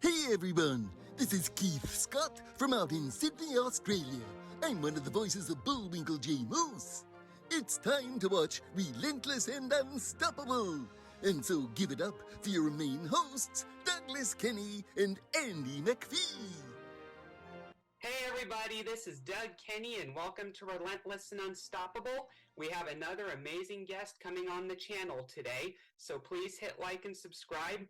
Hey everyone, this is Keith Scott from out in Sydney, Australia. I'm one of the voices of Bullwinkle J. Moose. It's time to watch Relentless and Unstoppable. And so give it up for your main hosts, Douglas Kenny and Andy McPhee. Hey everybody, this is Doug Kenny and welcome to Relentless and Unstoppable. We have another amazing guest coming on the channel today, so please hit like and subscribe.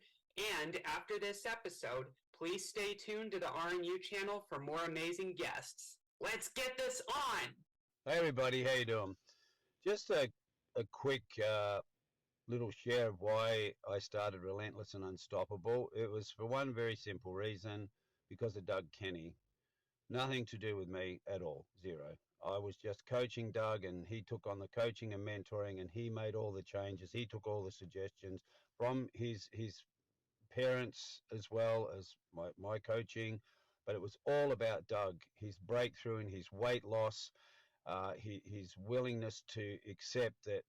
And after this episode, please stay tuned to the RNU channel for more amazing guests. Let's get this on! Hey everybody, how you doing? Just a quick little share of why I started Relentless and Unstoppable. It was for one very simple reason, because of Doug Kenny. Nothing to do with me at all, zero. I was just coaching Doug, and he took on the coaching and mentoring, and he made all the changes. He took all the suggestions from his parents as well as my coaching, but it was all about Doug, his breakthrough and his weight loss, his willingness to accept that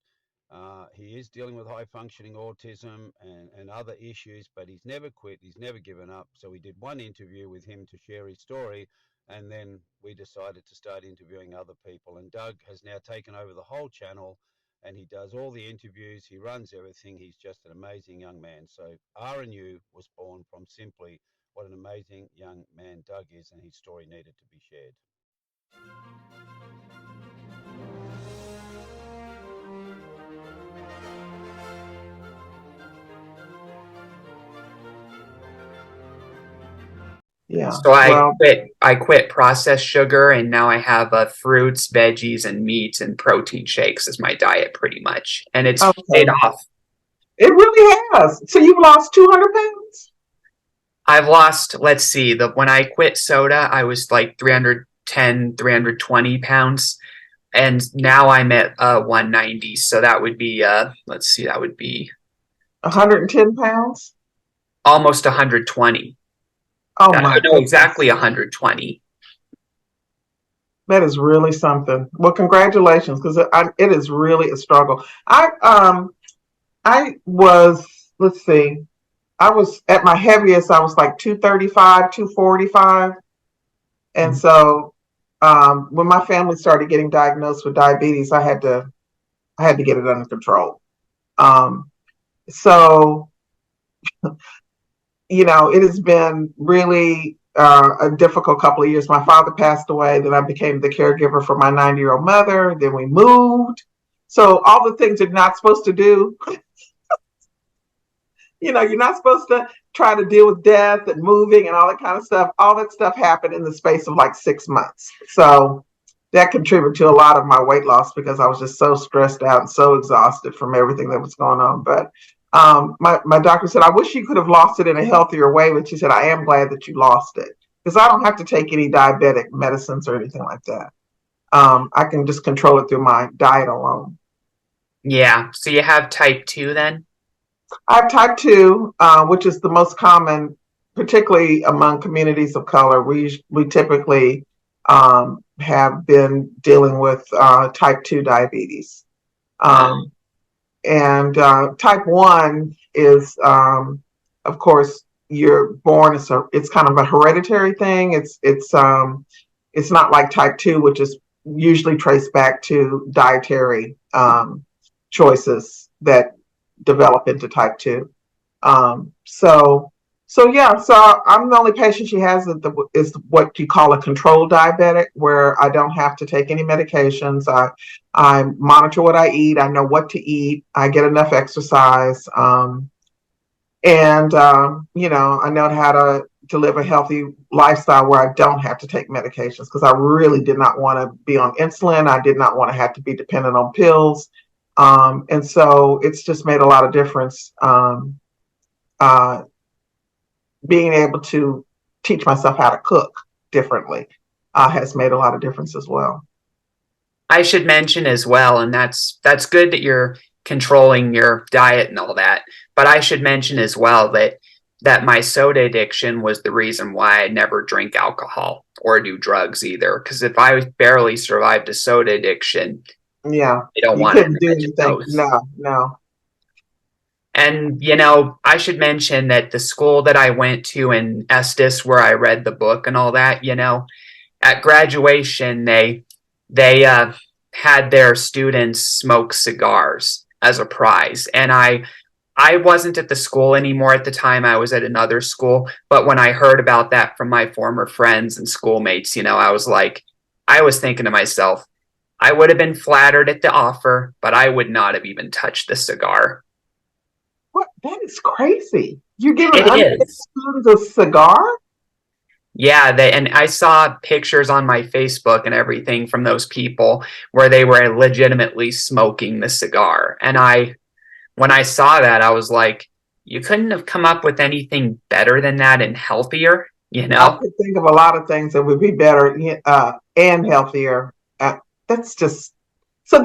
he is dealing with high functioning autism and other issues, but he's never quit, he's never given up. So we did one interview with him to share his story, and then we decided to start interviewing other people. And Doug has now taken over the whole channel, and he does all the interviews, he runs everything. He's just an amazing young man. So RNU was born from simply what an amazing young man Doug is, and his story needed to be shared. Yeah. So I quit processed sugar, and now I have fruits, veggies, and meats and protein shakes as my diet pretty much. And it's paid off. It really has. So you've lost 200 pounds? I've lost, let's see, when I quit soda, I was like 310, 320 pounds. And now I'm at 190. So that would be, let's see, that would be 110 pounds? Almost 120. Oh my No, exactly 120. That is really something. Well, congratulations, because it is really a struggle. I was, let's see, I was at my heaviest, I was like 235, 245. And so when my family started getting diagnosed with diabetes, I had to get it under control. So it has been really a difficult couple of years. My father passed away, then I became the caregiver for my 90-year-old mother, then we moved. So all the things you're not supposed to do, you're not supposed to try to deal with death and moving and all that kind of stuff. All that stuff happened in the space of like 6 months. So that contributed to a lot of my weight loss, because I was just so stressed out and so exhausted from everything that was going on. But my doctor said, I wish you could have lost it in a healthier way, but she said, I am glad that you lost it, because I don't have to take any diabetic medicines or anything like that. I can just control it through my diet alone. Yeah. So you have type 2 then? I have type 2, which is the most common, particularly among communities of color. We typically have been dealing with type 2 diabetes. And type 1 is, of course, you're born. It's kind of a hereditary thing. It's not like type 2, which is usually traced back to dietary choices that develop into type 2. So I'm the only patient she has is what you call a controlled diabetic, where I don't have to take any medications. I monitor what I eat. I know what to eat. I get enough exercise. And I know how to live a healthy lifestyle where I don't have to take medications, because I really did not want to be on insulin. I did not want to have to be dependent on pills. And so it's just made a lot of difference. Being able to teach myself how to cook differently has made a lot of difference as well. I should mention as well, and that's good that you're controlling your diet and all that, but I should mention as well that my soda addiction was the reason why I never drink alcohol or do drugs either, because if I barely survived a soda addiction, yeah, I don't want to do those. No. And, I should mention that the school that I went to in Estes, where I read the book and all that, at graduation, they had their students smoke cigars as a prize. And I wasn't at the school anymore at the time. I was at another school. But when I heard about that from my former friends and schoolmates, I was thinking to myself, I would have been flattered at the offer, but I would not have even touched the cigar. What? That is crazy. You're giving It underage is. students a cigar? Yeah, and I saw pictures on my Facebook and everything from those people where they were legitimately smoking the cigar. And when I saw that, I was like, you couldn't have come up with anything better than that and healthier, you I know? could think of a lot of things that would be better and healthier. That's just so. Are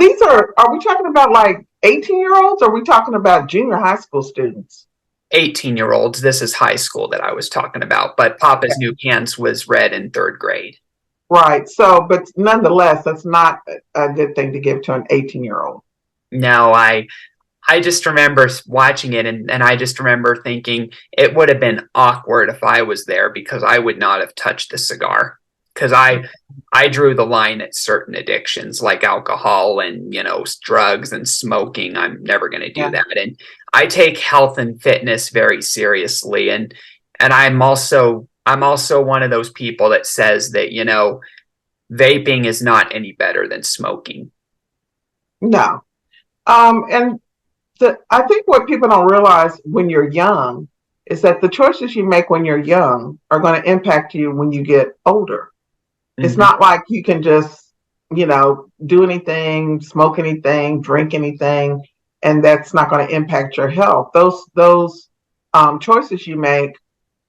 we talking about like 18-year-olds? Or are we talking about junior high school students? 18-year-olds. This is high school that I was talking about, but Papa's New Pants was read in third grade. Right. So, but nonetheless, that's not a good thing to give to an 18-year-old. No, I just remember watching it and I just remember thinking it would have been awkward if I was there because I would not have touched the cigar. Because I drew the line at certain addictions like alcohol and drugs and smoking. I'm never going to do Yeah. that. And I take health and fitness very seriously. And I'm also one of those people that says that vaping is not any better than smoking. No. And I think what people don't realize when you're young is that the choices you make when you're young are going to impact you when you get older. It's Mm-hmm. not like you can just, do anything, smoke anything, drink anything, and that's not going to impact your health. Those choices you make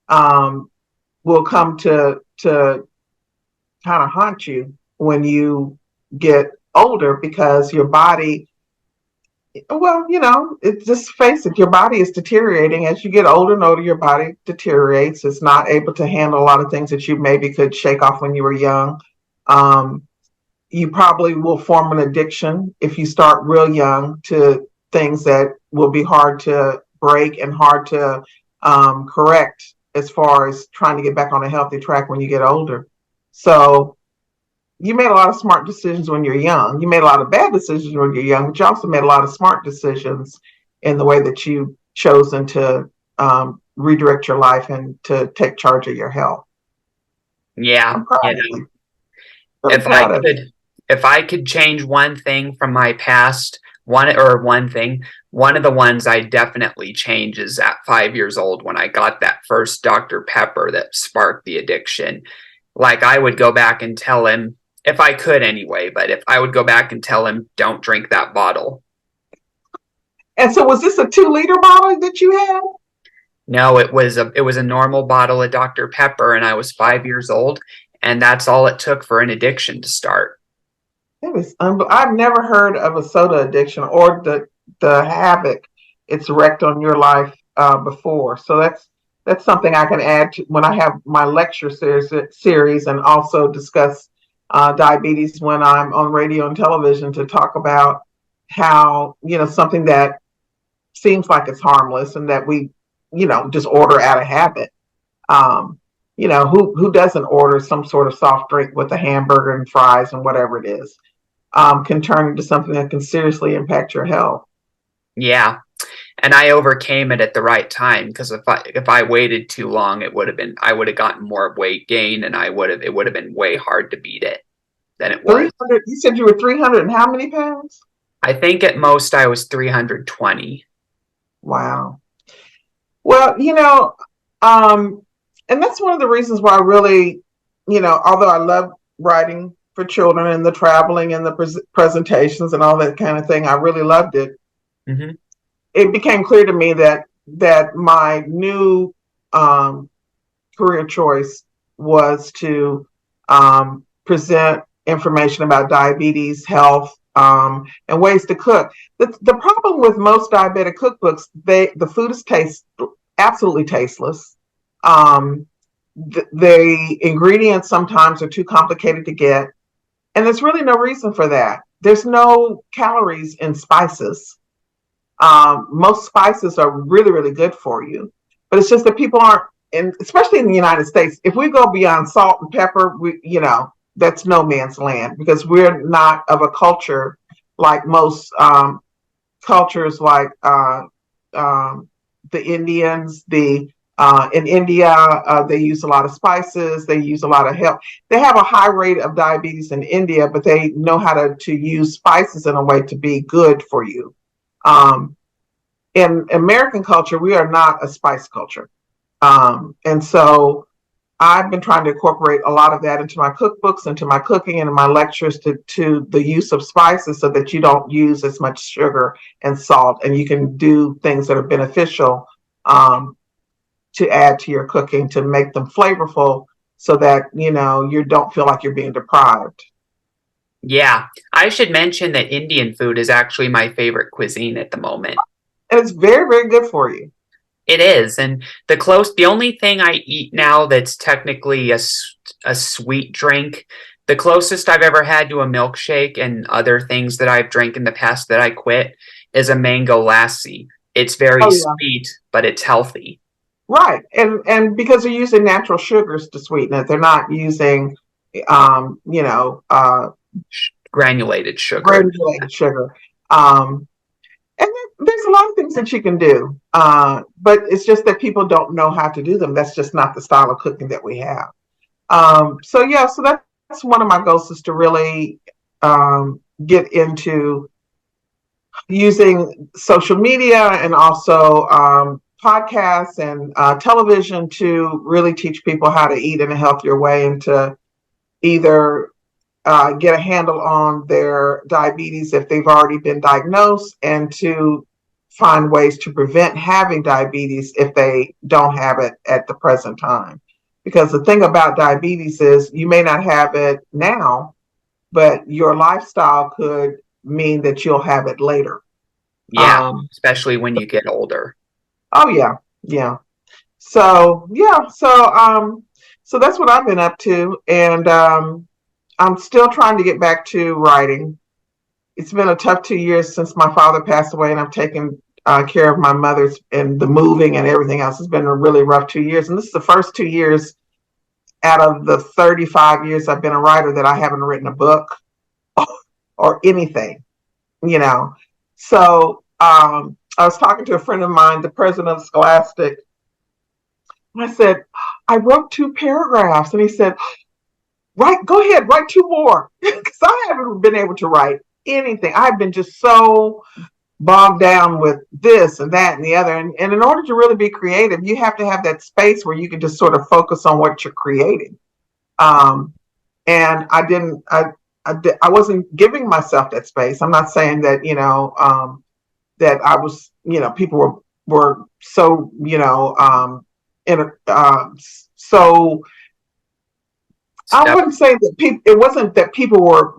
um, will come to kind of haunt you when you get older because your body, well, it just face it, your body is deteriorating as you get older and older. Your body deteriorates. It's not able to handle a lot of things that you maybe could shake off when you were young. Um, you probably will form an addiction if you start real young to things that will be hard to break and hard to correct as far as trying to get back on a healthy track when you get older. So you made a lot of smart decisions when you're young. You made a lot of bad decisions when you're young, but you also made a lot of smart decisions in the way that you've chosen to redirect your life and to take charge of your health. Yeah, I'm proud of you. Really if I proud of you. could if I could change one thing from my past, one of the ones I definitely change is at 5 years old when I got that first Dr. Pepper that sparked the addiction. Like I would go back and tell him if I could anyway, but if I would go back and tell him don't drink that bottle. And so was this a 2 liter bottle that you had? No, it was a normal bottle of Dr. Pepper and I was 5 years old and that's all it took for an addiction to start. I've never heard of a soda addiction or the havoc it's wreaked on your life before. So that's something I can add to when I have my lecture series and also discuss diabetes when I'm on radio and television to talk about how something that seems like it's harmless and that we just order out of habit. Um, who doesn't order some sort of soft drink with a hamburger and fries and whatever it is, can turn into something that can seriously impact your health. Yeah. And I overcame it at the right time because if I waited too long, I would have gotten more weight gain and it would have been way hard to beat it than it was. 300, you said you were 300 and how many pounds? I think at most I was 320. Wow. Well, um, and that's one of the reasons why I really, although I love writing for children and the traveling and the presentations and all that kind of thing, I really loved it. Mm-hmm. It became clear to me that my new um, career choice was to present information about diabetes, health, and ways to cook. The problem with most diabetic cookbooks, the food is absolutely tasteless. Um, the ingredients sometimes are too complicated to get, and there's really no reason for that. There's no calories in spices. Most spices are really, really good for you, but it's just that people aren't, and especially in the United States, if we go beyond salt and pepper, that's no man's land because we're not of a culture like most cultures, like the Indians, in India, they use a lot of spices. They use a lot of help. They have a high rate of diabetes in India, but they know how to use spices in a way to be good for you. In American culture, we are not a spice culture. And so I've been trying to incorporate a lot of that into my cookbooks, into my cooking, and in my lectures to the use of spices so that you don't use as much sugar and salt, and you can do things that are beneficial to add to your cooking to make them flavorful so that, you don't feel like you're being deprived. Yeah, I should mention that Indian food is actually my favorite cuisine at the moment. And it's very, very good for you. It is, and the only thing I eat now that's technically a sweet drink, the closest I've ever had to a milkshake and other things that I've drank in the past that I quit is a mango lassi. It's very Oh yeah. sweet, but it's healthy. Right. And because they're using natural sugars to sweeten it, they're not using you know, Granulated sugar. granulated sugar. And there's a lot of things that you can do, but it's just that people don't know how to do them. That's just not the style of cooking that we have. So yeah, so that's one of my goals is to really get into using social media and also podcasts and television to really teach people how to eat in a healthier way and to either get a handle on their diabetes if they've already been diagnosed, and to find ways to prevent having diabetes if they don't have it at the present time. Because the thing about diabetes is you may not have it now, but your lifestyle could mean that you'll have it later. Yeah, especially when you get older. Oh yeah, yeah. So yeah, so that's what I've been up to, and I'm still trying to get back to writing. It's been a tough 2 years since my father passed away, and I've taken care of my mother's and the moving and everything else. It's been a really rough 2 years, and this is the first 2 years out of the 35 years I've been a writer that I haven't written a book or anything, you know. So I was talking to a friend of mine, the president of Scholastic, and I said, I wrote 2 paragraphs, and he said, go ahead, write 2 more, because I haven't been able to write anything. I've been just so bogged down with this and that and the other. And in order to really be creative, you have to have that space where you can just sort of focus on what you're creating. And I wasn't giving myself that space. I'm not saying that, that I was, people were so, so I wouldn't say that people. It wasn't that people were,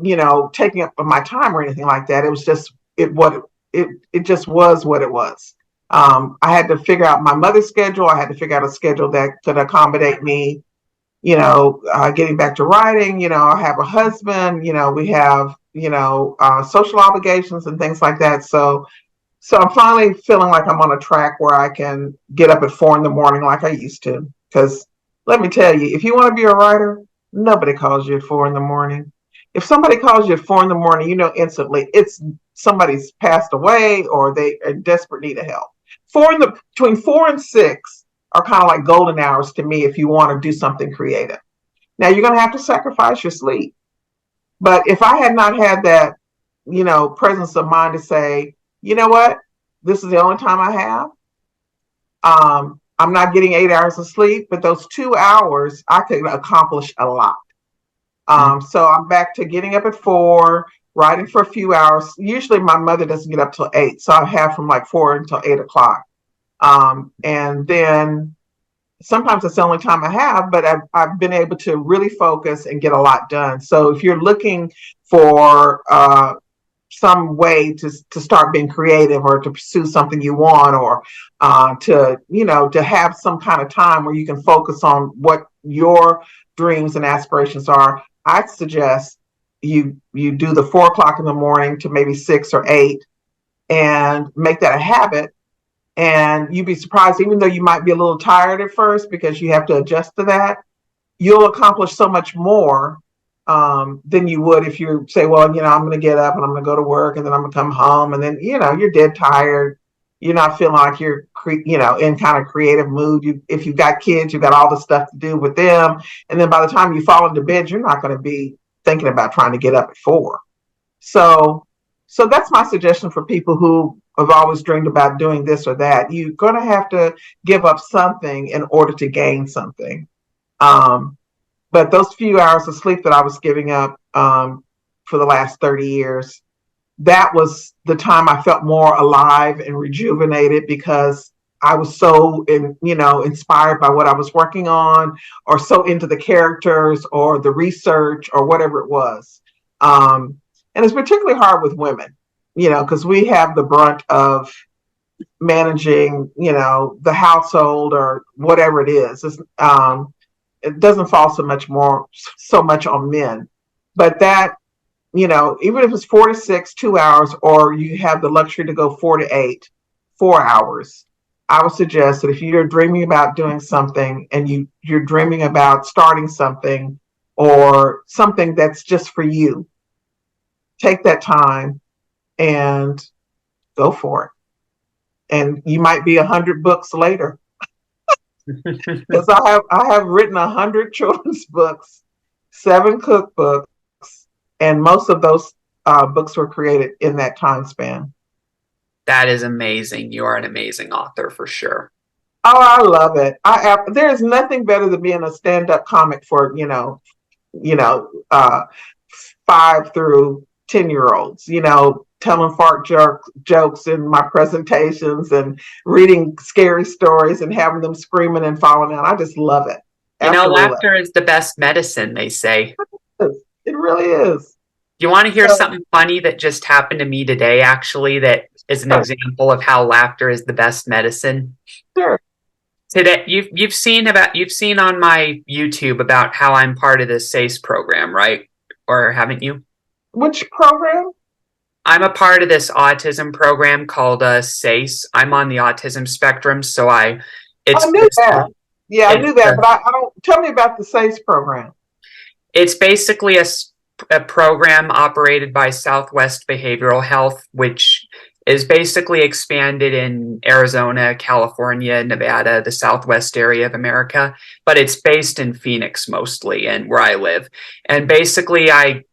taking up my time or anything like that. It was just it just was what it was. I had to figure out my mother's schedule. I had to figure out a schedule that could accommodate me. Getting back to writing. I have a husband. We have social obligations and things like that. So I'm finally feeling like I'm on a track where I can get up at 4 a.m. like I used to. Because let me tell you, if you want to be a writer, nobody calls you at 4 a.m. If somebody calls you at 4 a.m, instantly it's somebody's passed away or they are in desperate need of help. Between 4 and 6 are kind of like golden hours to me if you want to do something creative. Now you're going to have to sacrifice your sleep. But if I had not had that, presence of mind to say, you know what, this is the only time I have. I'm not getting 8 hours of sleep, but those 2 hours I could accomplish a lot. So I'm back to getting up at 4, writing for a few hours. Usually my mother doesn't get up till 8, so I have from like 4 until 8 o'clock. And then sometimes it's the only time I have, but I've been able to really focus and get a lot done. So if you're looking for some way to start being creative or to pursue something you want, or to have some kind of time where you can focus on what your dreams and aspirations are, I suggest you do the 4 o'clock in the morning to maybe 6 or 8, and make that a habit. And you'd be surprised, even though you might be a little tired at first because you have to adjust to that, you'll accomplish so much more than you would if you say, well, I'm going to get up and I'm going to go to work and then I'm going to come home and then, you're dead tired. You're not feeling like you're, in kind of creative mood. If you've got kids, you've got all the stuff to do with them. And then by the time you fall into bed, you're not going to be thinking about trying to get up at 4. So that's my suggestion for people who have always dreamed about doing this or that. You're going to have to give up something in order to gain something. But those few hours of sleep that I was giving up for the last 30 years, that was the time I felt more alive and rejuvenated because I was so inspired by what I was working on, or so into the characters or the research or whatever it was. And it's particularly hard with women, because we have the brunt of managing, the household or whatever it is. It doesn't fall so much on men, but that, even if it's 4 to 6, 2 hours, or you have the luxury to go 4 to 8, 4 hours, I would suggest that if you're dreaming about doing something and you're dreaming about starting something or something that's just for you, take that time and go for it. And you might be 100 books later. Because I have written 100 children's books, 7 cookbooks, and most of those books were created in that time span. That is amazing. You are an amazing author for sure. Oh, I love it. There is nothing better than being a stand-up comic for 5 through 10-year-olds. Telling fart jokes in my presentations and reading scary stories and having them screaming and falling out. I just love it. Laughter is the best medicine, they say. It really is. You want to hear something funny that just happened to me today, actually, that is an example of how laughter is the best medicine? Sure. Today, you've seen on my YouTube about how I'm part of the SACE program, right? Or haven't you? Which program? I'm a part of this autism program called SACE. I'm on the autism spectrum, so I knew that. Yeah, I knew that, but I don't. Tell me about the SACE program. It's basically a program operated by Southwest Behavioral Health, which is basically expanded in Arizona, California, Nevada, the Southwest area of America, but it's based in Phoenix mostly, and where I live. And basically,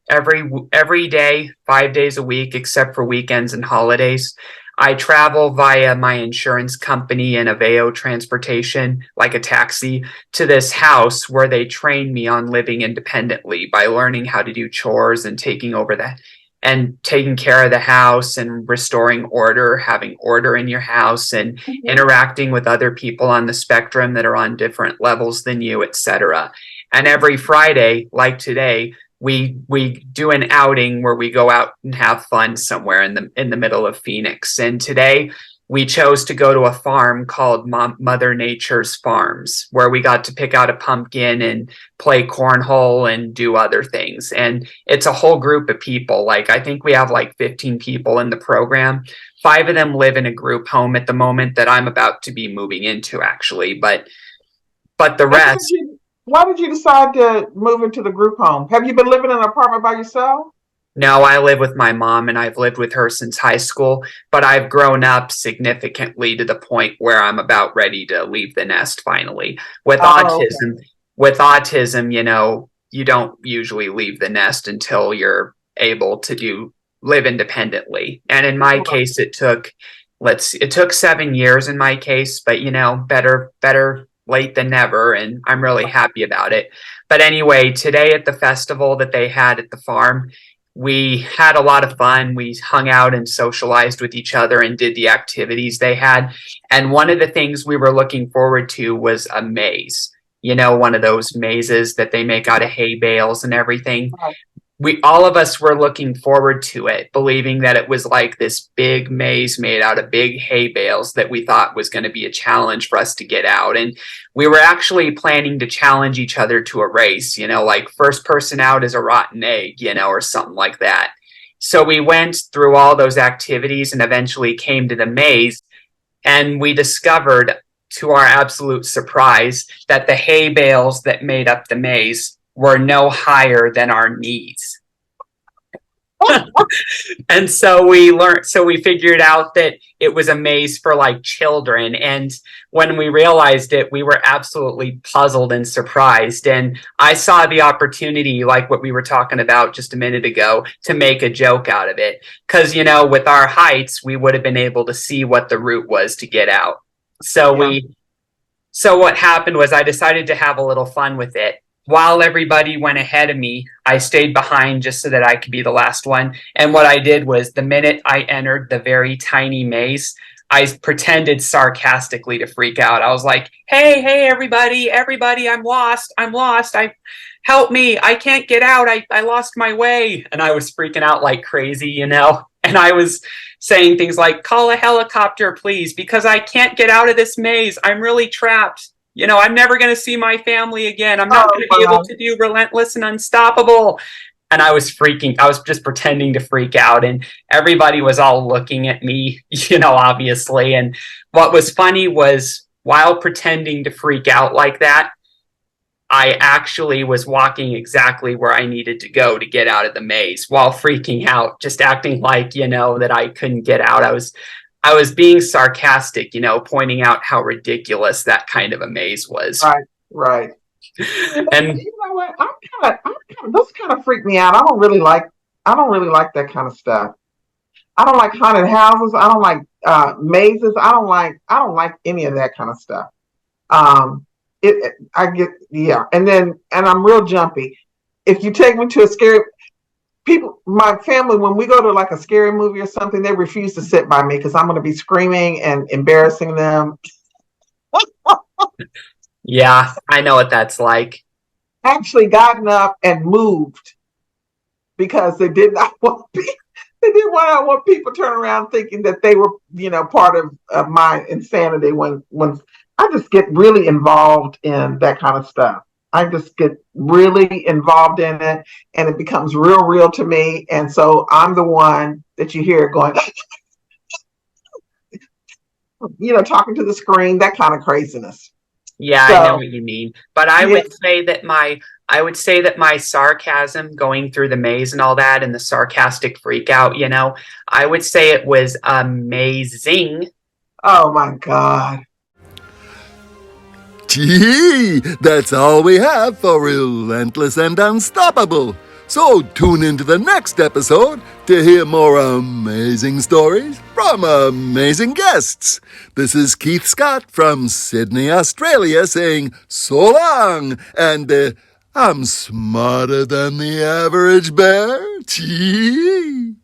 every day, 5 days a week, except for weekends and holidays, I travel via my insurance company and Aveo transportation, like a taxi, to this house where they train me on living independently by learning how to do chores and taking care of the house and restoring order, having order in your house, and interacting with other people on the spectrum that are on different levels than you, etc. And every Friday, like today, we do an outing where we go out and have fun somewhere in the middle of Phoenix. And today we chose to go to a farm called Mother Nature's Farms, where we got to pick out a pumpkin and play cornhole and do other things. And it's a whole group of people. Like, I think we have like 15 people in the program. 5 of them live in a group home at the moment that I'm about to be moving into, actually. But the rest... Why did you decide to move into the group home? Have you been living in an apartment by yourself? No, I live with my mom, and I've lived with her since high school, but I've grown up significantly to the point where I'm about ready to leave the nest finally. With autism, you don't usually leave the nest until you're able to live independently. And in my case, it took 7 years in my case, but better late than never, and I'm really happy about it. But anyway, today at the festival that they had at the farm, we had a lot of fun. We hung out and socialized with each other and did the activities they had. And one of the things we were looking forward to was a maze. One of those mazes that they make out of hay bales and everything. All of us were looking forward to it, believing that it was like this big maze made out of big hay bales that we thought was going to be a challenge for us to get out. And we were actually planning to challenge each other to a race, like first person out is a rotten egg, or something like that. So we went through all those activities and eventually came to the maze. And we discovered, to our absolute surprise, that the hay bales that made up the maze were no higher than our knees. And so we figured out that it was a maze for like children. And when we realized it, we were absolutely puzzled and surprised. And I saw the opportunity, like what we were talking about just a minute ago, to make a joke out of it. Because, with our heights, we would have been able to see what the route was to get out. So what happened was I decided to have a little fun with it. While everybody went ahead of me, I stayed behind just so that I could be the last one. And what I did was, the minute I entered the very tiny maze, I pretended sarcastically to freak out. I was like, hey, everybody, I'm lost. Help me. I can't get out. I lost my way. And I was freaking out like crazy, And I was saying things like, call a helicopter, please, because I can't get out of this maze. I'm really trapped. I'm never going to see my family again. I'm not going to be able to do Relentless and Unstoppable. And I was just pretending to freak out. And everybody was all looking at me, obviously. And what was funny was, while pretending to freak out like that, I actually was walking exactly where I needed to go to get out of the maze while freaking out, just acting like, that I couldn't get out. I was being sarcastic, pointing out how ridiculous that kind of a maze was. Right. And you know what? Those kind of freak me out. I don't really like that kind of stuff. I don't like haunted houses. I don't like mazes. I don't like any of that kind of stuff. And I'm real jumpy. If you take me to a scary my family, when we go to like a scary movie or something, they refuse to sit by me because I'm going to be screaming and embarrassing them. Yeah, I know what that's like. Actually gotten up and moved because they did not want people turn around thinking that they were, part of my insanity when I just get really involved in that kind of stuff. I just get really involved in it and it becomes real to me. And so I'm the one that you hear going, talking to the screen, that kind of craziness. Yeah, I know what you mean. But I would say that my sarcasm going through the maze and all that, and the sarcastic freak out, I would say it was amazing. Oh my God. Gee, that's all we have for Relentless and Unstoppable. So tune into the next episode to hear more amazing stories from amazing guests. This is Keith Scott from Sydney, Australia, saying so long, and I'm smarter than the average bear. Gee.